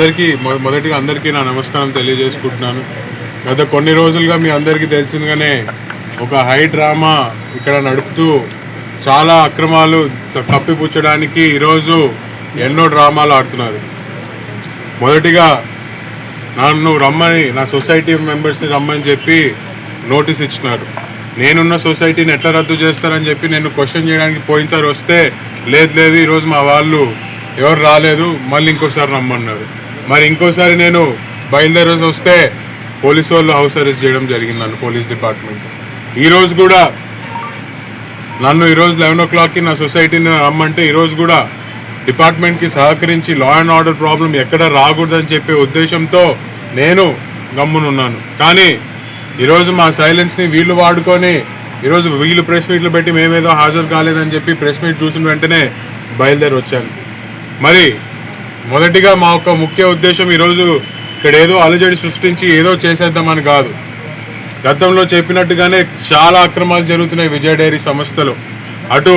మొదటిగా అందరికీ నా నమస్కారం తెలియజేసుకుంటున్నాను. గత కొన్ని రోజులుగా మీ అందరికీ తెలిసిందిగానే ఒక హై డ్రామా ఇక్కడ నడుపుతూ చాలా అక్రమాలు కప్పిపుచ్చడానికి ఈరోజు ఎన్నో డ్రామాలు ఆడుతున్నారు. మొదటిగా నన్ను రమ్మని, నా సొసైటీ మెంబర్స్ని రమ్మని చెప్పి నోటీస్ ఇచ్చినారు. నేనున్న సొసైటీని ఎట్లా రద్దు చేస్తారని చెప్పి నేను క్వశ్చన్ చేయడానికి పోయినసారి వస్తే లేదు ఈరోజు మా వాళ్ళు ఎవరు రాలేదు, మళ్ళీ ఇంకోసారి రమ్మన్నారు. మరి ఇంకోసారి నేను బయలుదేరి వస్తే పోలీసు వాళ్ళు హౌస్ అరెస్ట్ చేయడం జరిగింది నన్ను, పోలీస్ డిపార్ట్మెంట్. ఈరోజు కూడా నన్ను ఈరోజు 11 o'clockకి నా సొసైటీని రమ్మంటే ఈరోజు కూడా డిపార్ట్మెంట్కి సహకరించి లా అండ్ ఆర్డర్ ప్రాబ్లం ఎక్కడ రాకూడదని చెప్పే ఉద్దేశంతో నేను గమ్మునున్నాను. కానీ ఈరోజు మా సైలెన్స్ని వీళ్ళు వాడుకొని ఈరోజు వీళ్ళు ప్రెస్ మీట్లు పెట్టి మేమేదో హాజరు కాలేదని చెప్పి ప్రెస్ మీట్ చూసిన వెంటనే బయలుదేరి వచ్చాను. మరి మొదటిగా మా యొక్క ముఖ్య ఉద్దేశం ఈరోజు ఇక్కడ ఏదో అలజడి సృష్టించి ఏదో చేసేద్దామని కాదు. గతంలో చెప్పినట్టుగానే చాలా అక్రమాలు జరుగుతున్నాయి విజయ డైరీ సంస్థలో. అటు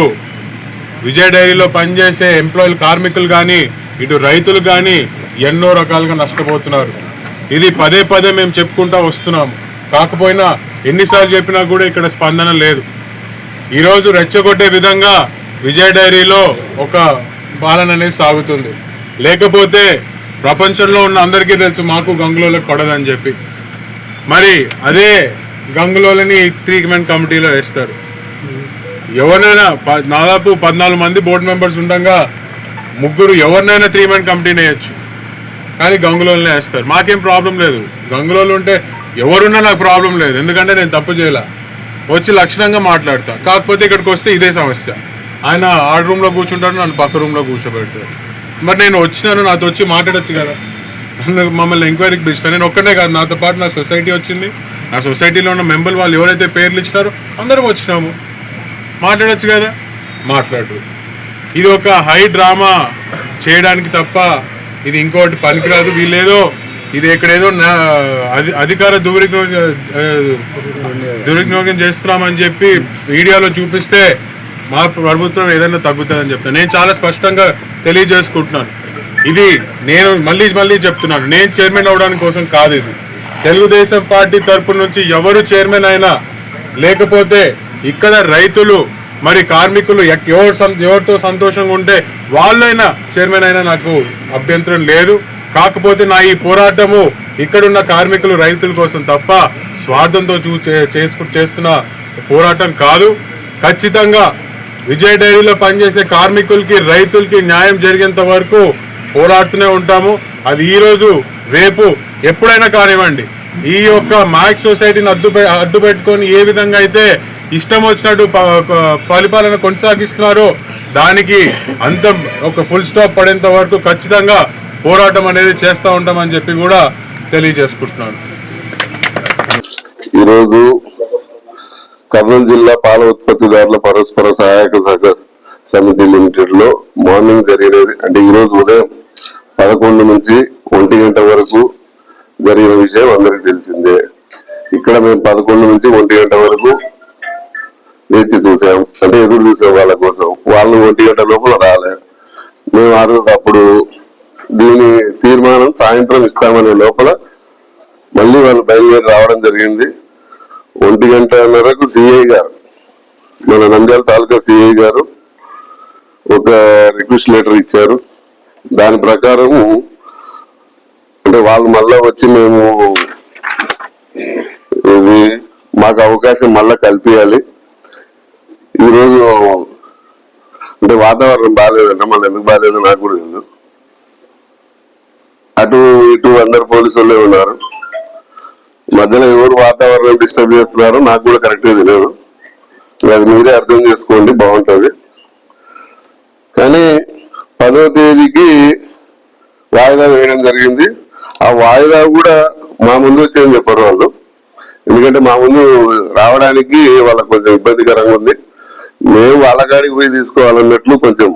విజయ డైరీలో పనిచేసే ఎంప్లాయీలు, కార్మికులు కానీ, ఇటు రైతులు కానీ ఎన్నో రకాలుగా నష్టపోతున్నారు. ఇది పదే మేము చెప్పుకుంటూ వస్తున్నాము. కాకపోయినా ఎన్నిసార్లు చెప్పినా కూడా ఇక్కడ స్పందన లేదు. ఈరోజు రెచ్చగొట్టే విధంగా విజయ డైరీలో ఒక పాలన అనేది సాగుతుంది. లేకపోతే ప్రపంచంలో ఉన్న అందరికీ తెలుసు మాకు గంగులోలకు కొడదని చెప్పి. మరి అదే గంగులోలని 3-man కమిటీలో వేస్తారు. ఎవరినైనా దాదాపు 14 మంది బోర్డు మెంబర్స్ ఉండగా ముగ్గురు ఎవరినైనా 3-man కమిటీని వేయచ్చు, కానీ గంగులోనే వేస్తారు. మాకేం ప్రాబ్లం లేదు, గంగులోలు ఉంటే ఎవరున్నా నాకు ప్రాబ్లం లేదు. ఎందుకంటే నేను తప్పు చేయాల, వచ్చి లక్షణంగా మాట్లాడతా. కాకపోతే ఇక్కడికి వస్తే ఇదే సమస్య. ఆయన ఆ రూమ్లో కూర్చుంటాడు, నన్ను పక్క రూమ్లో కూర్చోబెడతాడు. మరి నేను వచ్చినాను, నాతో వచ్చి మాట్లాడచ్చు కదా. మమ్మల్ని ఎంక్వైరీకి పిలుస్తాను. నేను ఒక్కడే కాదు, నాతో పాటు నా సొసైటీ వచ్చింది. నా సొసైటీలో ఉన్న మెంబర్లు వాళ్ళు ఎవరైతే పేర్లు ఇచ్చినారో అందరం వచ్చినాము, మాట్లాడచ్చు కదా. మాట్లాడు. ఇది ఒక హై డ్రామా చేయడానికి తప్ప ఇది ఇంకోటి పనికిరాదు. వీళ్ళేదో ఇది ఎక్కడేదో అధికార దుర్వినియోగం చేస్తున్నామని చెప్పి మీడియాలో చూపిస్తే మా ప్రభుత్వం ఏదైనా తగ్గుతుందని చెప్తాను. నేను చాలా స్పష్టంగా తెలియజేసుకుంటున్నాను. ఇది నేను మళ్ళీ చెప్తున్నాను, నేను చైర్మన్ అవడానికి కోసం కాదు. ఇది తెలుగుదేశం పార్టీ తరపు నుంచి ఎవరు చైర్మన్ అయినా, లేకపోతే ఇక్కడ రైతులు మరి కార్మికులు ఎవరితో సంతోషంగా ఉంటే వాళ్ళైనా చైర్మన్ అయినా నాకు అభ్యంతరం లేదు. కాకపోతే నా ఈ పోరాటము ఇక్కడున్న కార్మికులు, రైతుల కోసం తప్ప స్వార్థంతో చేస్తున్న పోరాటం కాదు. ఖచ్చితంగా విజయ డైరీలో పనిచేసే కార్మికులకి, రైతులకి న్యాయం జరిగేంత వరకు పోరాడుతూనే ఉంటాము. అది ఈరోజు, రేపు, ఎప్పుడైనా కానివ్వండి. ఈ యొక్క మ్యాక్స్ సొసైటీని అడ్డు పెట్టుకొని ఏ విధంగా అయితే ఇష్టం వచ్చినట్టు పరిపాలన కొనసాగిస్తున్నారో దానికి అంతం, ఒక ఫుల్ స్టాప్ పడేంత వరకు ఖచ్చితంగా పోరాటం అనేది చేస్తూ ఉంటామని చెప్పి కూడా తెలియజేసుకుంటున్నాను. ఈరోజు కర్నూలు జిల్లా పాల ఉత్పత్తిదారుల పరస్పర సహాయక సమితి లిమిటెడ్ లో మార్నింగ్ జరిగినది. అంటే ఈరోజు ఉదయం 11 నుంచి 1 గంట వరకు జరిగిన విషయం అందరికి తెలిసిందే. ఇక్కడ మేము 11 నుంచి 1 గంట వరకు వేచి చూసాం, అంటే ఎదురు చూసాం వాళ్ళ కోసం. వాళ్ళు 1 గంట లోపల రాలే. మేము అప్పుడు దీని తీర్మానం సాయంత్రం ఇస్తామనే లోపల మళ్ళీ వాళ్ళు బయలుదేరి రావడం జరిగింది. 1 గంటన్నరకు సిఐ గారు, మన నంద్యాల తాలూకా సిఐ గారు ఒక రిక్వెస్ట్ లెటర్ ఇచ్చారు. దాని ప్రకారం అంటే వాళ్ళు మళ్ళా వచ్చి మేము ఇది మాకు అవకాశం మళ్ళా కల్పించాలి. ఈరోజు అంటే వాతావరణం బాగాలేదంట, మళ్ళీ ఎందుకు బాగాలేదో నాకు కూడా తెలియదు. అటు ఇటు అందరు పోలీసు వాళ్ళే ఉన్నారు. మధ్యలో ఎవరు వాతావరణం డిస్టర్బ్ చేస్తున్నారో నాకు కూడా కరెక్ట్గా తెలియదు. అది మీరే అర్థం చేసుకోండి, బాగుంటుంది. కానీ 10వ తేదీకి వాయిదా వేయడం జరిగింది. ఆ వాయిదా కూడా మా ముందు వచ్చేది చెప్పారు వాళ్ళు. ఎందుకంటే మా ముందు రావడానికి వాళ్ళకి కొంచెం ఇబ్బందికరంగా ఉంది. మేము వాళ్ళ కాడికి పోయి తీసుకోవాలన్నట్లు కొంచెం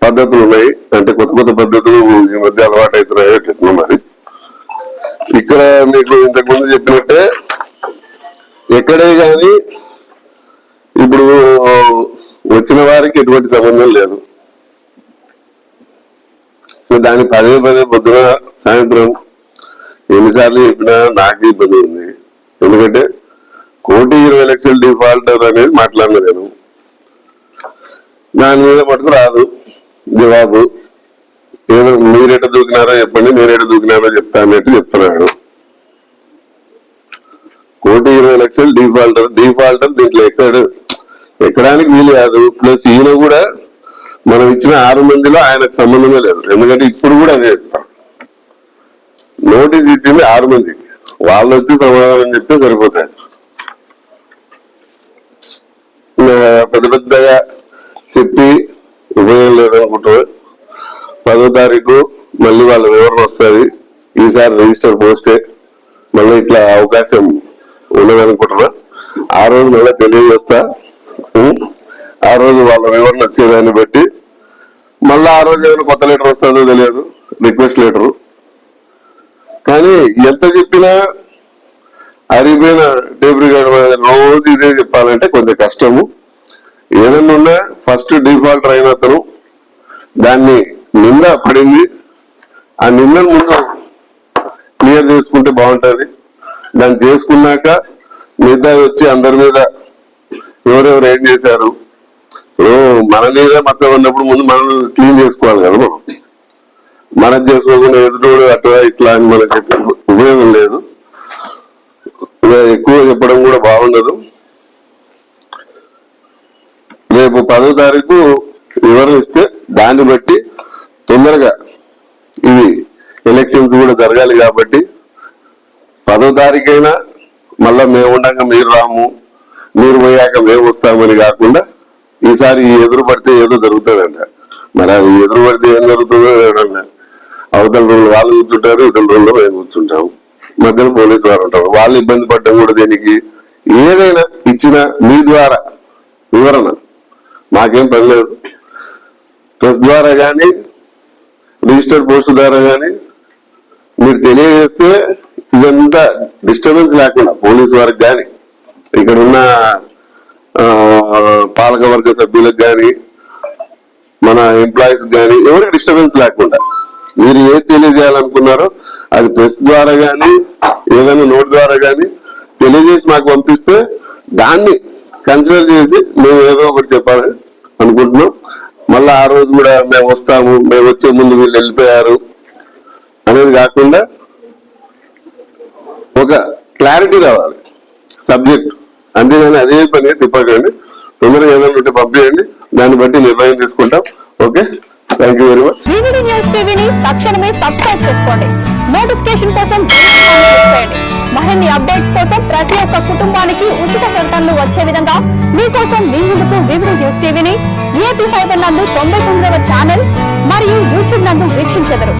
పద్ధతులు ఉన్నాయి. అంటే కొత్త పద్ధతులు ఈ మధ్య అలవాటు అవుతున్నాయి. ఎట్లా మరి ఇక్కడ మీకు ఇంతకుముందు చెప్పినట్టే ఎక్కడే కానీ ఇప్పుడు వచ్చిన వారికి ఎటువంటి సంబంధం లేదు. దాన్ని పదే పదే పొద్దున సాయంత్రం ఎన్నిసార్లు చెప్పినా నాకు ఇబ్బంది ఉంది. ఎందుకంటే 1,20,00,000 డిఫాల్టర్ అనేది మాట్లాడినా నేను, దాని మీద మటుకు రాదు జవాబు. ఏదో మీరెట దూకినారో చెప్పండి, నేనెట దూకినారో చెప్తా అన్నట్టు చెప్తున్నాడు. 1,20,00,000 డిఫాల్టర్ దీంట్లో ఎక్కడానికి వీలు కాదు. ప్లస్ ఈయన కూడా మనం ఇచ్చిన 6 మందిలో ఆయనకు సంబంధమే లేదు. ఎందుకంటే ఇప్పుడు కూడా అదే చెప్తాం, నోటీస్ ఇచ్చింది 6 మందికి, వాళ్ళు వచ్చి సమాధానం చెప్తే సరిపోతాయి. పెద్ద పెద్దగా చెప్పి ఉపయోగం లేదనుకుంటున్నారు. 10వ తారీఖు మళ్ళీ వాళ్ళ వివరణ వస్తుంది. ఈసారి రిజిస్టర్ పోస్టే, మళ్ళీ ఇట్లా అవకాశం ఉండదనుకుంటున్నా. ఆ రోజు మళ్ళీ తెలియజేస్తా. ఆ రోజు వాళ్ళ వివరణ వచ్చేదాన్ని బట్టి మళ్ళీ ఆ రోజు ఏమైనా కొత్త లెటర్ వస్తుందో తెలియదు, రిక్వెస్ట్ లెటరు. కానీ ఎంత చెప్పినా అరిగిపోయిన టేబుల్ రోజు ఇదే చెప్పాలంటే కొంచెం కష్టము. ఏదన్నా ఉన్నా ఫస్ట్ డిఫాల్టర్ అయిన అతను దాన్ని నింద పడింది, ఆ నిందను ముందు క్లియర్ చేసుకుంటే బాగుంటది. దాన్ని చేసుకున్నాక మిగతా వచ్చి అందరి మీద ఎవరెవరు ఏం చేశారు, మన మీద మచ్చ ఉన్నప్పుడు ముందు మనం క్లీన్ చేసుకోవాలి కదా. మనం చేసుకోకుండా ఎదుటోడు అట్లా ఇట్లా అని మనం చెప్పే ఉపయోగం లేదు. ఎక్కువ చెప్పడం కూడా బాగుండదు. రేపు 10వ తారీఖు వివరణ ఇస్తే దాన్ని బట్టి తొందరగా ఇవి ఎలక్షన్స్ కూడా జరగాలి కాబట్టి 10వ తారీఖైనా మళ్ళా మేము ఉండగా మీరు రాము, మీరు పోయాక మేము వస్తామని కాకుండా ఈసారి ఎదురు పడితే ఏదో జరుగుతుందంట. మరి అది ఎదురు పడితే ఏం జరుగుతుందో అవతల రోజులు వాళ్ళు కూర్చుంటారు, ఇతర రోజుల్లో మేము కూర్చుంటాము, మధ్యలో పోలీసు వారు ఉంటారు. వాళ్ళు ఇబ్బంది పడడం కూడా దేనికి? ఏదైనా ఇచ్చిన మీ ద్వారా వివరణ మాకేం పని లేదు. ప్రెస్ ద్వారా కానీ రిజిస్టర్ పోస్ట్ ద్వారా కానీ మీరు తెలియజేస్తే ఇదంతా డిస్టర్బెన్స్ లేకుండా పోలీసు వారికి కానీ ఇక్కడ ఉన్న పాలకవర్గ సభ్యులకు కానీ మన ఎంప్లాయీస్ కానీ ఎవరికి డిస్టర్బెన్స్ లేకుండా మీరు ఏది తెలియజేయాలనుకున్నారో అది ప్రెస్ ద్వారా కానీ ఏదైనా నోట్ ద్వారా కానీ తెలియజేసి మాకు పంపిస్తే దాన్ని కన్సిడర్ చేసి మేము ఏదో ఒకటి చెప్పాలని అనుకుంటున్నాం. మళ్ళీ ఆ రోజు కూడా మేము వస్తాము, మేము వచ్చే ముందు వీళ్ళు వెళ్ళిపోయారు అనేది కాకుండా ఒక క్లారిటీ రావాలి సబ్జెక్ట్. అంతేగాని అదే పని తిప్పకండి. తొందరగా ఏదైనా ఉంటే పంపించండి, దాన్ని బట్టి నిర్ణయం తీసుకుంటాం. Okay, thank you very much. VVD news టీవీని తక్షణమే సబ్స్క్రైబ్ చేసుకోండి. నోటిఫికేషన్ కోసం చేయండి. మరిన్ని అప్డేట్స్ కోసం ప్రతి ఒక్క కుటుంబానికి ఉచిత ప్రకటనలు వచ్చే విధంగా మీకోసం మీ ముందుకు వివిడి న్యూస్ టీవీని ఏపీ 5 నందు 99వ ఛానల్ మరియు యూట్యూబ్ నందు వీక్షించెదరు.